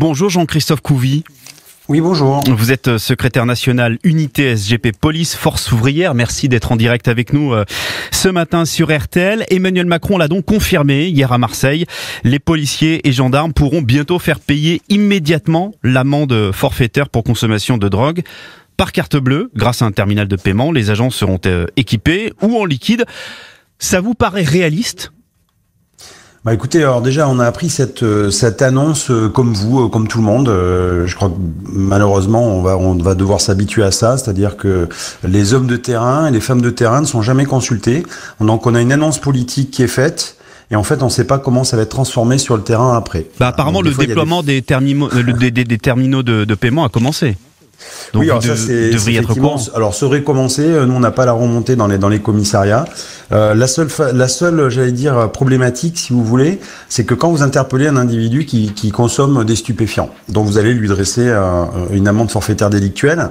Bonjour Jean-Christophe Couvi. Oui, bonjour. Vous êtes secrétaire national Unité SGP Police, Force ouvrière. Merci d'être en direct avec nous ce matin sur RTL. Emmanuel Macron l'a donc confirmé hier à Marseille. Les policiers et gendarmes pourront bientôt faire payer immédiatement l'amende forfaitaire pour consommation de drogue par carte bleue. Grâce à un terminal de paiement, les agents seront équipés ou en liquide. Ça vous paraît réaliste ? Bah écoutez, alors déjà on a appris cette annonce comme vous, comme tout le monde. Je crois que malheureusement on va devoir s'habituer à ça, c'est-à-dire que les hommes de terrain et les femmes de terrain ne sont jamais consultés. Donc on a une annonce politique qui est faite. Et en fait, on ne sait pas comment ça va être transformé sur le terrain après. Apparemment, le déploiement des terminaux de paiement a commencé. Donc oui, alors ça c'est effectivement. Alors ça aurait commencé. Nous, on n'a pas la remontée dans les commissariats. La seule, j'allais dire, problématique, si vous voulez, c'est que quand vous interpellez un individu qui consomme des stupéfiants, donc vous allez lui dresser une amende forfaitaire délictuelle.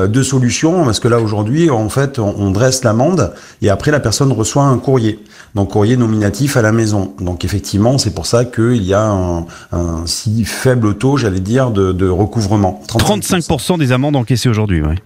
Deux solutions, parce que là aujourd'hui, en fait, on dresse l'amende et après la personne reçoit un courrier, donc courrier nominatif à la maison. Donc effectivement, c'est pour ça qu'il y a un si faible taux, j'allais dire, de recouvrement. 35% des amendes encaissées aujourd'hui, oui.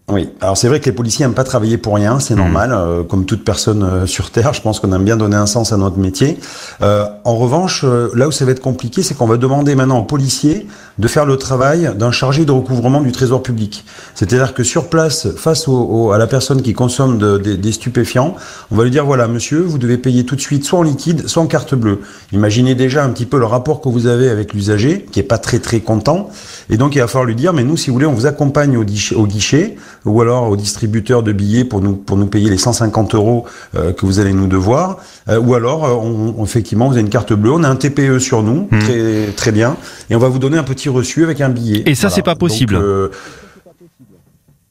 Oui, alors c'est vrai que les policiers n'aiment pas travailler pour rien, c'est normal, comme toute personne sur Terre, je pense qu'on aime bien donner un sens à notre métier. En revanche, là où ça va être compliqué, c'est qu'on va demander maintenant aux policiers de faire le travail d'un chargé de recouvrement du trésor public. C'est-à-dire que sur place, face à la personne qui consomme des stupéfiants, on va lui dire, voilà monsieur, vous devez payer tout de suite soit en liquide, soit en carte bleue. Imaginez déjà un petit peu le rapport que vous avez avec l'usager, qui est pas très très content, et donc il va falloir lui dire, mais nous si vous voulez, on vous accompagne au guichet, ou alors au distributeur de billets pour nous payer les 150 € que vous allez nous devoir, ou alors effectivement vous avez une carte bleue, on a un TPE sur nous, très très bien, et on va vous donner un petit reçu avec un billet. Et ça c'est pas possible.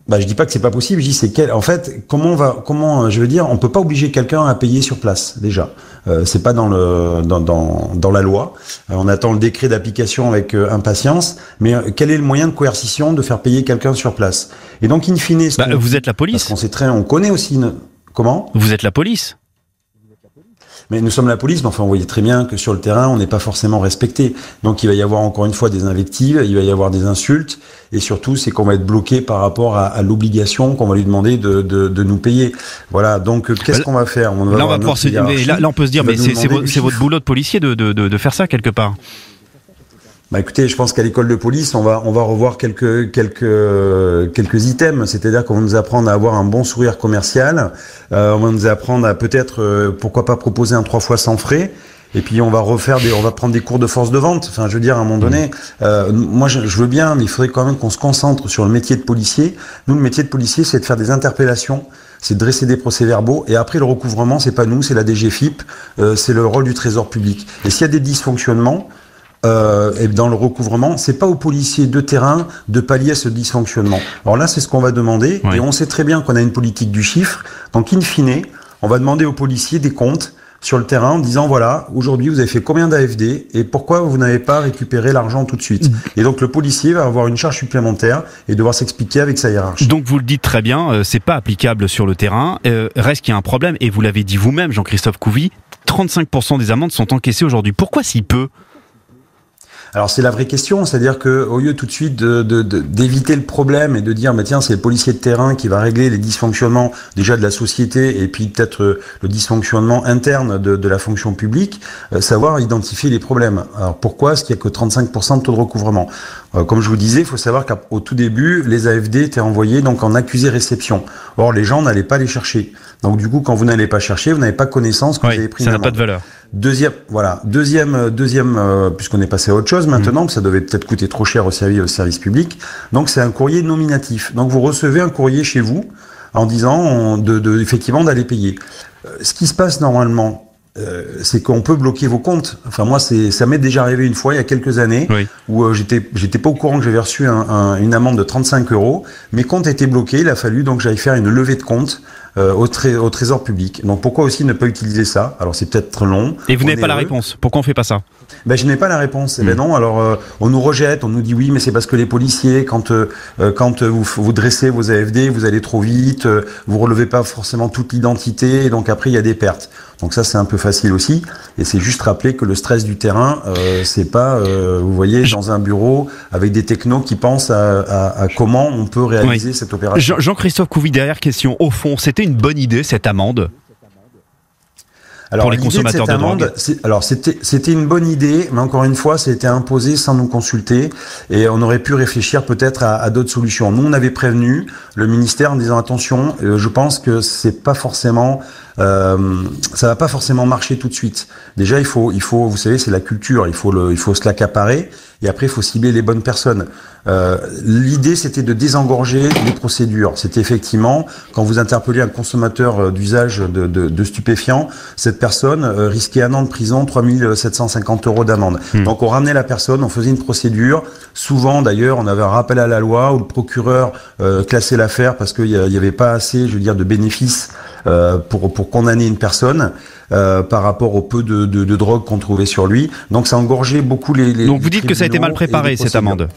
Donc, je dis pas que c'est pas possible, je dis en fait je veux dire, on peut pas obliger quelqu'un à payer sur place déjà. C'est pas dans la loi. On attend le décret d'application avec impatience, mais quel est le moyen de coercition de faire payer quelqu'un sur place? Et donc in fine, vous êtes la police. Parce on connaît aussi comment? Vous êtes la police. Mais nous sommes la police, mais enfin, on voyait très bien que sur le terrain, on n'est pas forcément respecté. Donc, il va y avoir encore une fois des invectives, il va y avoir des insultes, et surtout, c'est qu'on va être bloqué par rapport à l'obligation qu'on va lui demander de nous payer. Voilà. Donc, qu'est-ce qu'on va faire? Là, on va pouvoir se dire, là, on peut se dire, mais c'est votre boulot de policier de faire ça quelque part. Bah écoutez, je pense qu'à l'école de police, on va revoir quelques items, c'est-à-dire qu'on va nous apprendre à avoir un bon sourire commercial, on va nous apprendre à peut-être, pourquoi pas proposer un 3 fois sans frais, et puis on va prendre des cours de force de vente. Enfin, je veux dire, à un moment donné, moi je veux bien, mais il faudrait quand même qu'on se concentre sur le métier de policier. Nous, le métier de policier, c'est de faire des interpellations, c'est de dresser des procès-verbaux, et après le recouvrement, c'est pas nous, c'est la DGFIP, c'est le rôle du Trésor public. Et s'il y a des dysfonctionnements, et dans le recouvrement, c'est pas aux policiers de terrain de pallier à ce dysfonctionnement. Alors là, c'est ce qu'on va demander, et on sait très bien qu'on a une politique du chiffre. Donc, in fine, on va demander aux policiers des comptes sur le terrain en disant, voilà, aujourd'hui, vous avez fait combien d'AFD et pourquoi vous n'avez pas récupéré l'argent tout de suite. Et donc, le policier va avoir une charge supplémentaire et devoir s'expliquer avec sa hiérarchie. Donc, vous le dites très bien, c'est pas applicable sur le terrain. Reste qu'il y a un problème, et vous l'avez dit vous-même, Jean-Christophe Couvi, 35% des amendes sont encaissées aujourd'hui. Pourquoi si peu ? Alors c'est la vraie question, c'est-à-dire que au lieu tout de suite d'éviter le problème et de dire mais tiens c'est le policier de terrain qui va régler les dysfonctionnements déjà de la société et puis peut-être le dysfonctionnement interne de la fonction publique, savoir identifier les problèmes. Alors pourquoi est-ce qu'il y a que 35% de taux de recouvrement? Comme je vous disais, il faut savoir qu'au tout début les AFD étaient envoyés donc en accusé réception. Or les gens n'allaient pas les chercher. Donc du coup quand vous n'allez pas chercher, vous n'avez pas connaissance que vous avez pris. Ça n'a pas de valeur. Deuxième, puisqu'on est passé à autre chose maintenant, que ça devait peut-être coûter trop cher au service public. Donc c'est un courrier nominatif. Donc vous recevez un courrier chez vous en disant effectivement d'aller payer. Ce qui se passe normalement, c'est qu'on peut bloquer vos comptes. Enfin moi, ça m'est déjà arrivé une fois il y a quelques années où j'étais pas au courant que j'avais reçu une amende de 35 €. Mes comptes étaient bloqués. Il a fallu donc que j'aille faire une levée de compte au trésor public. Donc pourquoi aussi ne pas utiliser ça? Alors c'est peut-être long. Et vous n'avez pas la réponse. Pourquoi on fait pas ça? Je n'ai pas la réponse. Ben non. Alors on nous rejette, on nous dit oui, mais c'est parce que les policiers, quand vous dressez vos AFD, vous allez trop vite, vous relevez pas forcément toute l'identité, et donc après il y a des pertes. Donc ça c'est un peu facile aussi. Et c'est juste rappeler que le stress du terrain, c'est pas, vous voyez, dans un bureau avec des technos qui pensent à comment on peut réaliser cette opération. Jean-Christophe Couvi, dernière question. Au fond, c'était une bonne idée cette amende? Alors, pour les consommateurs de drogue. C'était une bonne idée, mais encore une fois, ça a été imposé sans nous consulter, et on aurait pu réfléchir peut-être à d'autres solutions. Nous, on avait prévenu le ministère en disant attention, je pense que c'est pas forcément, ça va pas forcément marcher tout de suite. Déjà, il faut, vous savez, c'est la culture, il faut se l'accaparer, et après, il faut cibler les bonnes personnes. L'idée, c'était de désengorger les procédures. C'était effectivement, quand vous interpellez un consommateur d'usage de stupéfiants, cette personne risquait 1 an de prison, 3 750 € d'amende. Donc on ramenait la personne, on faisait une procédure. Souvent d'ailleurs, on avait un rappel à la loi où le procureur classait l'affaire parce qu'il n'y avait pas assez, je veux dire, de bénéfices pour condamner une personne. Par rapport au peu de drogue qu'on trouvait sur lui. Donc ça engorgeait beaucoup les Donc vous dites que ça a été mal préparé, cette amende?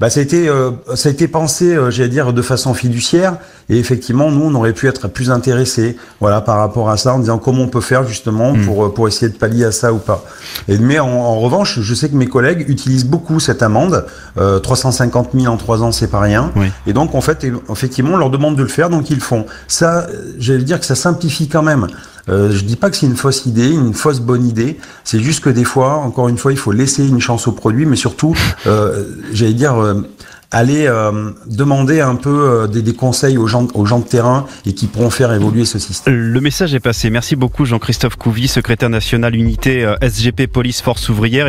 Ça a été pensé, j'allais dire, de façon fiduciaire, et effectivement, nous, on aurait pu être plus intéressés, voilà, par rapport à ça, en disant comment on peut faire justement pour essayer de pallier à ça ou pas. Mais en revanche, je sais que mes collègues utilisent beaucoup cette amende, 350 000 en 3 ans, c'est pas rien. Oui. Et donc, en fait, effectivement, on leur demande de le faire, donc ils le font. Ça, j'allais dire que ça simplifie quand même. Je dis pas que c'est une fausse idée, une fausse bonne idée. C'est juste que des fois, encore une fois, il faut laisser une chance au produit, mais surtout, j'allais dire, aller demander un peu des conseils aux gens de terrain et qui pourront faire évoluer ce système. Le message est passé. Merci beaucoup Jean-Christophe Couvi, secrétaire national unité SGP Police Force Ouvrière.